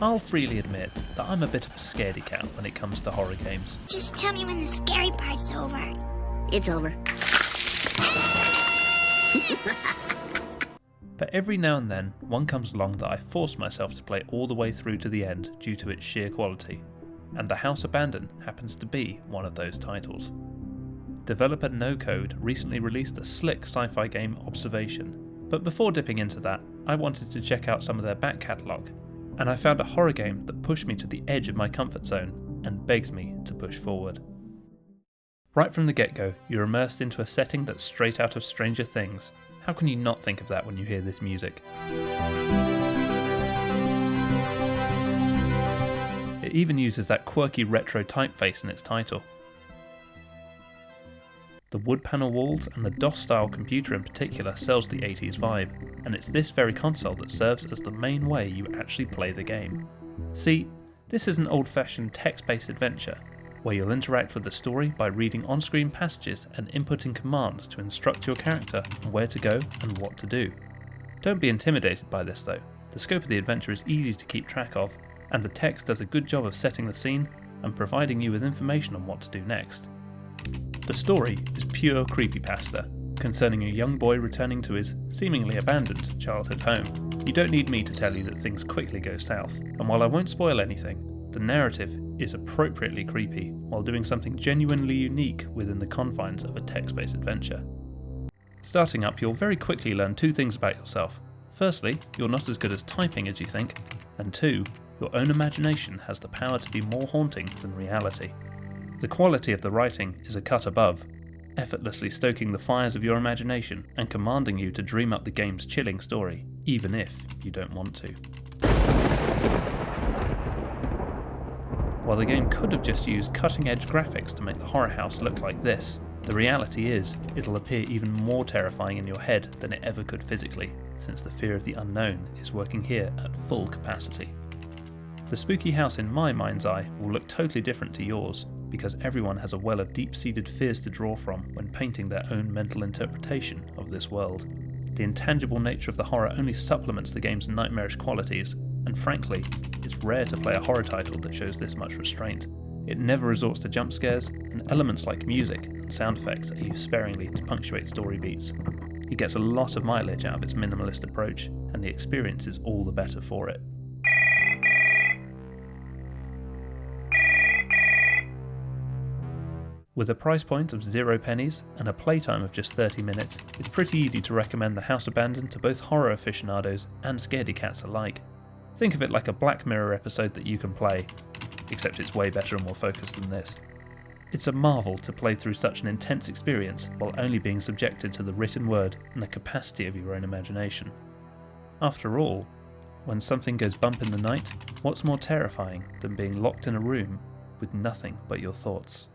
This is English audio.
I'll freely admit that I'm a bit of a scaredy cat when it comes to horror games. Just tell me when the scary part's over. It's over. But every now and then, one comes along that I force myself to play all the way through to the end due to its sheer quality, and The House Abandoned happens to be one of those titles. Developer No Code recently released a slick sci-fi game, Observation, but before dipping into that, I wanted to check out some of their back catalogue, and I found a horror game that pushed me to the edge of my comfort zone and begged me to push forward. Right from the get-go, you're immersed into a setting that's straight out of Stranger Things. How can you not think of that when you hear this music? It even uses that quirky retro typeface in its title. The wood panel walls and the DOS-style computer in particular sells the 80s vibe, and it's this very console that serves as the main way you actually play the game. See, this is an old-fashioned text-based adventure, where you'll interact with the story by reading on-screen passages and inputting commands to instruct your character on where to go and what to do. Don't be intimidated by this though, the scope of the adventure is easy to keep track of, and the text does a good job of setting the scene and providing you with information on what to do next. The story is pure creepypasta, concerning a young boy returning to his seemingly abandoned childhood home. You don't need me to tell you that things quickly go south, and while I won't spoil anything, the narrative is appropriately creepy while doing something genuinely unique within the confines of a text-based adventure. Starting up, you'll very quickly learn two things about yourself. Firstly, you're not as good as typing as you think, and two, your own imagination has the power to be more haunting than reality. The quality of the writing is a cut above, effortlessly stoking the fires of your imagination and commanding you to dream up the game's chilling story, even if you don't want to. While the game could have just used cutting-edge graphics to make the horror house look like this, the reality is it'll appear even more terrifying in your head than it ever could physically, since the fear of the unknown is working here at full capacity. The spooky house in my mind's eye will look totally different to yours, because everyone has a well of deep-seated fears to draw from when painting their own mental interpretation of this world. The intangible nature of the horror only supplements the game's nightmarish qualities, and frankly, it's rare to play a horror title that shows this much restraint. It never resorts to jump scares, and elements like music and sound effects are used sparingly to punctuate story beats. It gets a lot of mileage out of its minimalist approach, and the experience is all the better for it. With a price point of 0 pennies and a playtime of just 30 minutes, it's pretty easy to recommend The House Abandoned to both horror aficionados and scaredy cats alike. Think of it like a Black Mirror episode that you can play, except it's way better and more focused than this. It's a marvel to play through such an intense experience while only being subjected to the written word and the capacity of your own imagination. After all, when something goes bump in the night, what's more terrifying than being locked in a room with nothing but your thoughts?